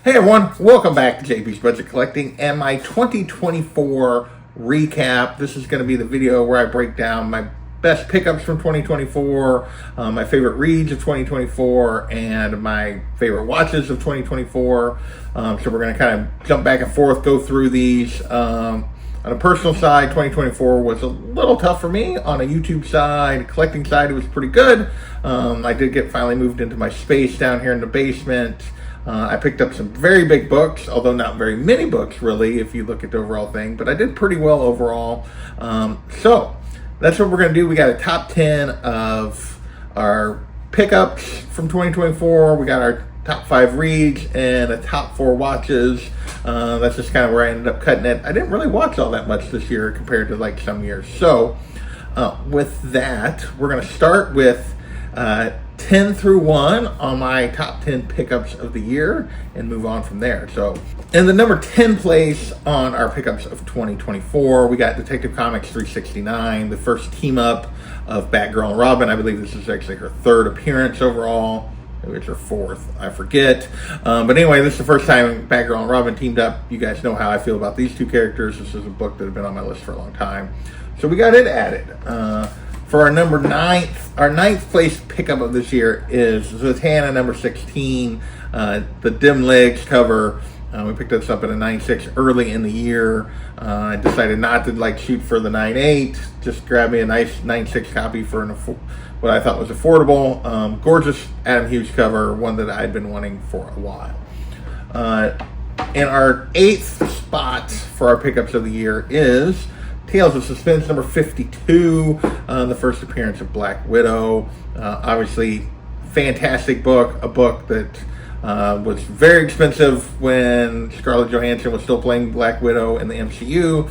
Hey everyone, welcome back to JP's Budget Collecting and my 2024 recap. This is going to be the video where I break down my best pickups from 2024, my favorite reads of 2024, and my favorite watches of 2024. So we're going to kind of jump back and forth, go through these. On a personal side, 2024 was a little tough for me. On a YouTube side, collecting side, it was pretty good. I did get finally moved into my space down here in the basement. I picked up some very big books, although not very many books, really, if you look at the overall thing. But I did pretty well overall. So that's what we're going to do. We got a top 10 of our pickups from 2024. We got our top 5 reads and a top 4 watches. That's just kind of where I ended up cutting it. I didn't really watch all that much this year compared to like some years. So with that, we're going to start with 10 through 1 on my top 10 pickups of the year and move on from there. So in the number 10 place on our pickups of 2024, we got Detective Comics 369, the first team up of Batgirl and Robin. I believe this is actually her 3rd appearance overall. Maybe it's her 4th, I forget. But anyway, this is the first time Batgirl and Robin teamed up. You guys know how I feel about these two characters. This is a book that had been on my list for a long time. So we got it added. For our our ninth place pickup of this year is Zatanna number 16, the Dim Legs cover. We picked this up at a 9.6 early in the year. I decided not to shoot for the 9.8, just grab me a nice 9.6 copy for what I thought was affordable. Gorgeous Adam Hughes cover, one that I'd been wanting for a while. In our 8th spot for our pickups of the year is Tales of Suspense number 52, the first appearance of Black Widow. Obviously, fantastic book, a book that was very expensive when Scarlett Johansson was still playing Black Widow in the MCU.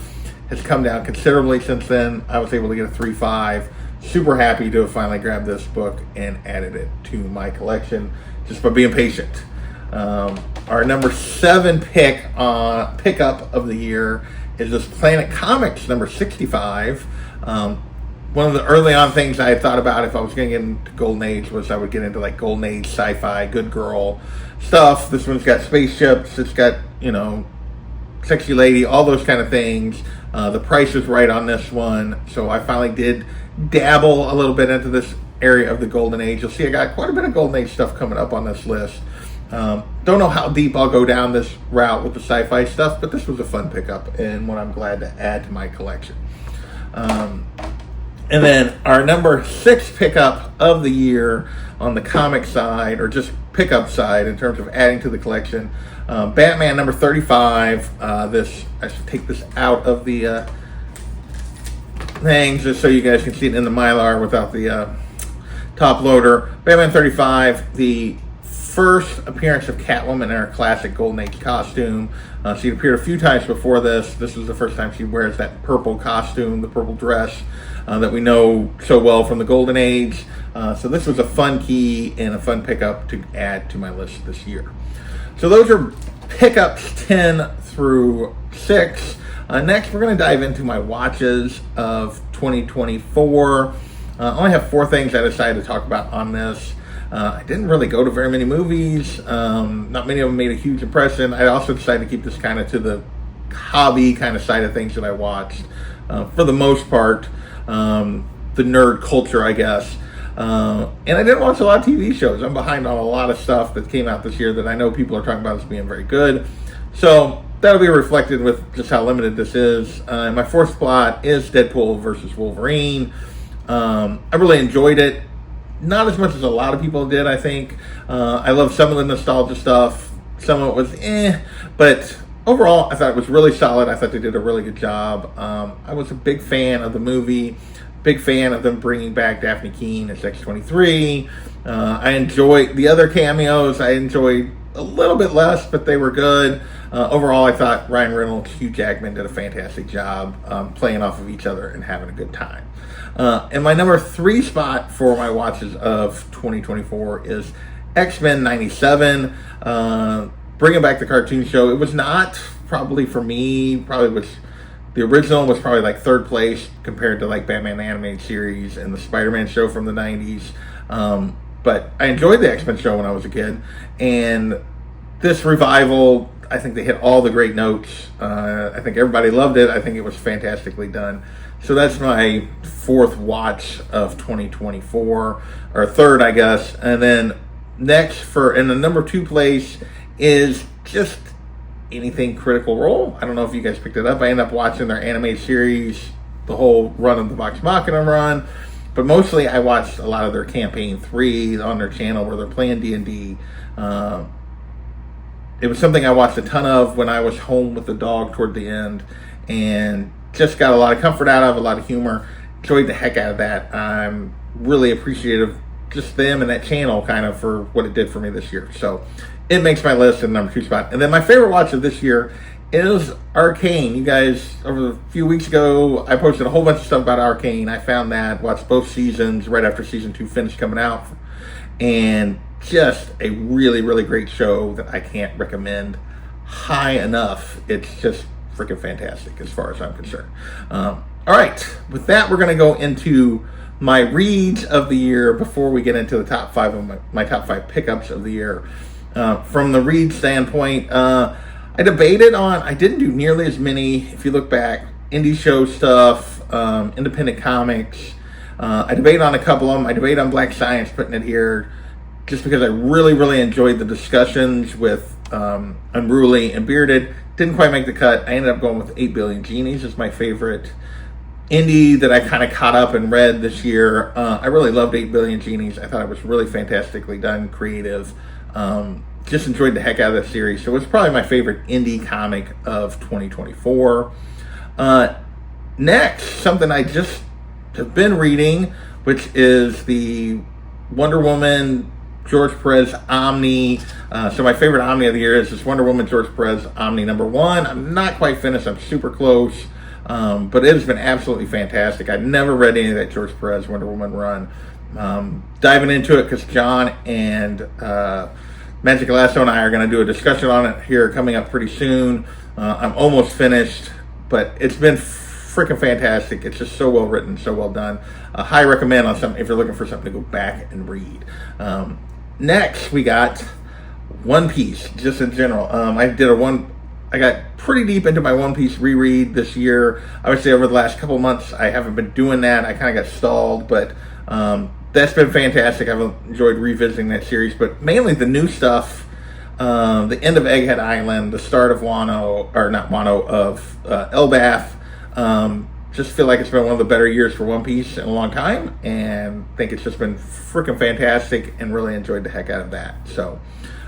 Has come down considerably since then. I was able to get a 3.5. Super happy to have finally grabbed this book and added it to my collection just by being patient. Our number 7 pickup of the year is this Planet Comics number 65. One of the early on things I had thought about if I was going to get into Golden Age was I would get into like Golden Age sci-fi, good girl stuff. This one's got spaceships. It's got, sexy lady, all those kind of things. The price is right on this one. So I finally did dabble a little bit into this area of the Golden Age. You'll see I got quite a bit of Golden Age stuff coming up on this list. Don't know how deep I'll go down this route with the sci-fi stuff, but this was a fun pickup and one I'm glad to add to my collection. And then our number 6 pickup of the year on the comic side, or just pickup side in terms of adding to the collection, Batman number 35. I should take this out of the thing just so you guys can see it in the Mylar without the top loader. Batman 35, the first appearance of Catwoman in her classic Golden Age costume. She'd appeared a few times before this. This was the first time she wears that purple costume, the purple dress that we know so well from the Golden Age. So this was a fun key and a fun pickup to add to my list this year. So those are pickups 10 through 6. Next, we're going to dive into my watches of 2024. I only have 4 things I decided to talk about on this. I didn't really go to very many movies. Not many of them made a huge impression. I also decided to keep this kind of to the hobby kind of side of things that I watched. For the most part, the nerd culture, I guess. And I didn't watch a lot of TV shows. I'm behind on a lot of stuff that came out this year that I know people are talking about as being very good. So that'll be reflected with just how limited this is. My 4th spot is Deadpool versus Wolverine. I really enjoyed it. Not as much as a lot of people did, I think. I love some of the nostalgia stuff. Some of it was but overall, I thought it was really solid. I thought they did a really good job. I was a big fan of the movie. Big fan of them bringing back Daphne Keane as X-23. I enjoyed the other cameos. I enjoyed a little bit less, but they were good. Overall, I thought Ryan Reynolds, Hugh Jackman did a fantastic job playing off of each other and having a good time. And my number 3 spot for my watches of 2024 is X-Men 97. Bringing back the cartoon show. It was not probably for me. The original was probably like 3rd place compared to like Batman the Animated Series and the Spider-Man show from the 90s. But I enjoyed the X-Men show when I was a kid. And this revival, I think they hit all the great notes. I think everybody loved it. I think it was fantastically done. So that's my fourth watch of 2024, or third, I guess. And then next, in the number 2 place, is just anything Critical Role. I don't know if you guys picked it up. I ended up watching their animated series, the whole run of the Vox Machina run. But mostly I watched a lot of their Campaign 3 on their channel where they're playing D&D. It was something I watched a ton of when I was home with the dog toward the end, and just got a lot of comfort out of, a lot of humor. Enjoyed the heck out of that. I'm really appreciative just them and that channel kind of for what it did for me this year. So it makes my list in the number 2 spot. And then my favorite watch of this year is Arcane. You guys, over a few weeks ago, I posted a whole bunch of stuff about Arcane. I found that, watched both seasons right after season 2 finished coming out, and just a really, really great show that I can't recommend high enough. It's just freaking fantastic as far as I'm concerned. All right, with that, we're going to go into my reads of the year before we get into the top 5 of my top 5 pickups of the year. From the read standpoint, I debated on, I didn't do nearly as many, if you look back, indie show stuff, independent comics. I debated on a couple of them. I debated on Black Science, putting it here, just because I really, really enjoyed the discussions with Unruly and Bearded. Didn't quite make the cut. I ended up going with 8 Billion Genies as my favorite indie that I kind of caught up and read this year. I really loved 8 Billion Genies. I thought it was really fantastically done, creative. Just enjoyed the heck out of that series. So it was probably my favorite indie comic of 2024. Next, something I just have been reading, which is the Wonder Woman George Perez Omni. So my favorite Omni of the year is this Wonder Woman George Perez Omni number 1. I'm not quite finished. I'm super close. But it has been absolutely fantastic. I've never read any of that George Perez Wonder Woman run. Diving into it because John and Magic Lasso and I are going to do a discussion on it here coming up pretty soon. I'm almost finished, but it's been freaking fantastic. It's just so well written, so well done. High recommend on something if you're looking for something to go back and read. Next, we got One Piece, just in general. I got pretty deep into my One Piece reread this year. I would say over the last couple months, I haven't been doing that. I kind of got stalled, but that's been fantastic. I've enjoyed revisiting that series, but mainly the new stuff, the end of Egghead Island, the start of Elbaf. Just feel like it's been one of the better years for One Piece in a long time, and think it's just been freaking fantastic and really enjoyed the heck out of that. So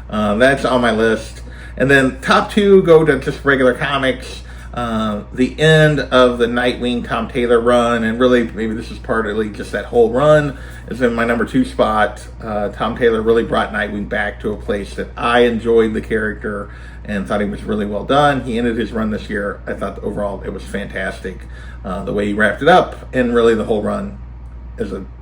that's on my list. And then top 2 go to just regular comics. The end of the Nightwing Tom Taylor run, and really maybe this is partly just that whole run, is in my number 2 spot. Tom Taylor really brought Nightwing back to a place that I enjoyed the character and thought he was really well done. He ended his run this year. I thought overall it was fantastic, the way he wrapped it up, and really the whole run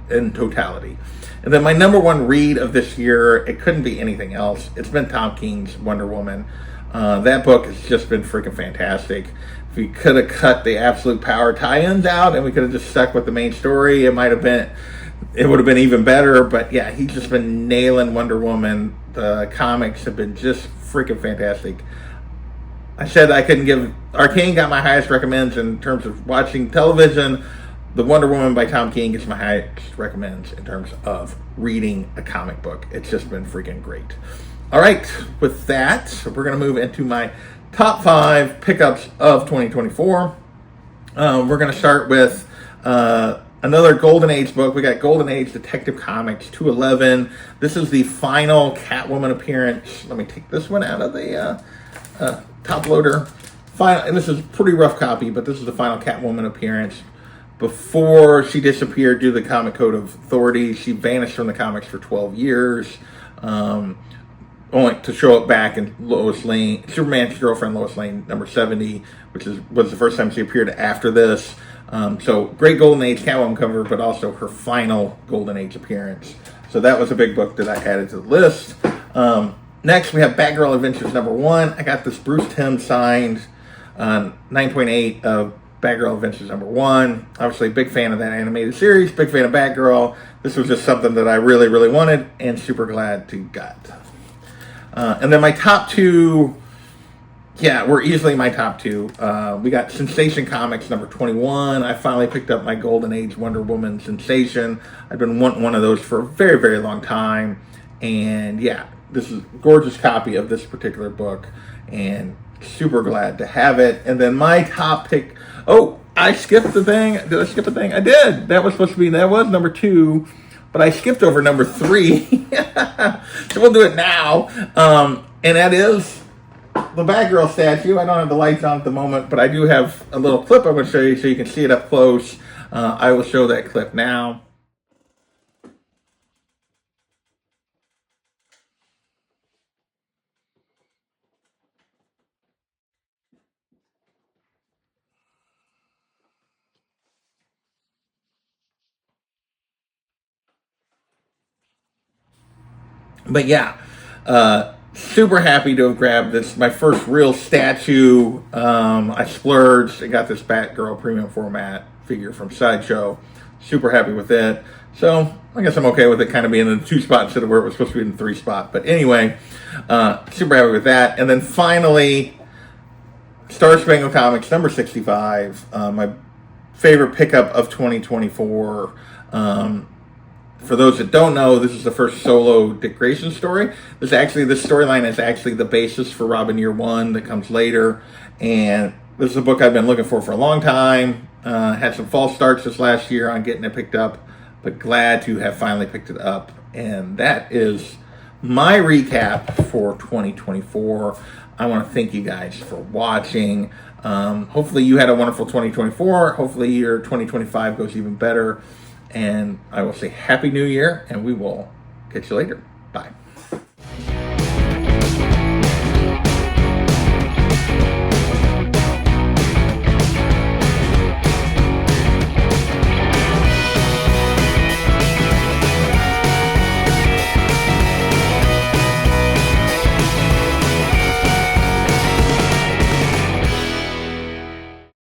in totality. And then my number 1 read of this year, it couldn't be anything else. It's been Tom King's Wonder Woman. That book has just been freaking fantastic. If we could have cut the Absolute Power tie-ins out and we could have just stuck with the main story, it would have been even better. But yeah, he's just been nailing Wonder Woman. The comics have been just freaking fantastic. I said I couldn't give Arcane got my highest recommends in terms of watching television. The Wonder Woman by Tom King gets my highest recommends in terms of reading a comic book. It's just been freaking great. All right, with that, we're going to move into my top 5 pickups of 2024. We're going to start with another Golden Age book. We got Golden Age Detective Comics 211. This is the final Catwoman appearance. Let me take this one out of the top loader. And this is a pretty rough copy, but this is the final Catwoman appearance. Before she disappeared due to the Comic Code of Authority, she vanished from the comics for 12 years. Only to show up back in Lois Lane, Superman's Girlfriend, Lois Lane, number 70, which was the first time she appeared after this. So great Golden Age Catwoman cover, but also her final Golden Age appearance. So that was a big book that I added to the list. Next, we have Batgirl Adventures number 1. I got this Bruce Timm signed 9.8 of Batgirl Adventures number 1. Obviously, big fan of that animated series, big fan of Batgirl. This was just something that I really, really wanted and super glad to get. And then my top two, yeah, were easily my top two. We got Sensation Comics number 21. I finally picked up my Golden Age Wonder Woman Sensation. I've been wanting one of those for a very, very long time. And yeah, this is a gorgeous copy of this particular book. And super glad to have it. And then my top pick, oh, I skipped the thing. Did I skip a thing? I did. That was number 2. But I skipped over number 3. So we'll do it now. And that is the Batgirl statue. I don't have the lights on at the moment, but I do have a little clip I'm going to show you so you can see it up close. I will show that clip now. But yeah, super happy to have grabbed this, my first real statue. I splurged and got this Batgirl premium format figure from Sideshow. Super happy with it. So I guess I'm okay with it kind of being in the 2 spot instead of where it was supposed to be in the 3 spot. But anyway, super happy with that. And then finally, Star Spangled Comics number 65. My favorite pickup of 2024. For those that don't know, this is the first solo Dick Grayson story. This storyline is actually the basis for Robin Year One that comes later. And this is a book I've been looking for a long time. Had some false starts this last year on getting it picked up, but glad to have finally picked it up. And that is my recap for 2024. I want to thank you guys for watching. Hopefully you had a wonderful 2024. Hopefully your 2025 goes even better. And I will say Happy New Year, and we will catch you later. Bye.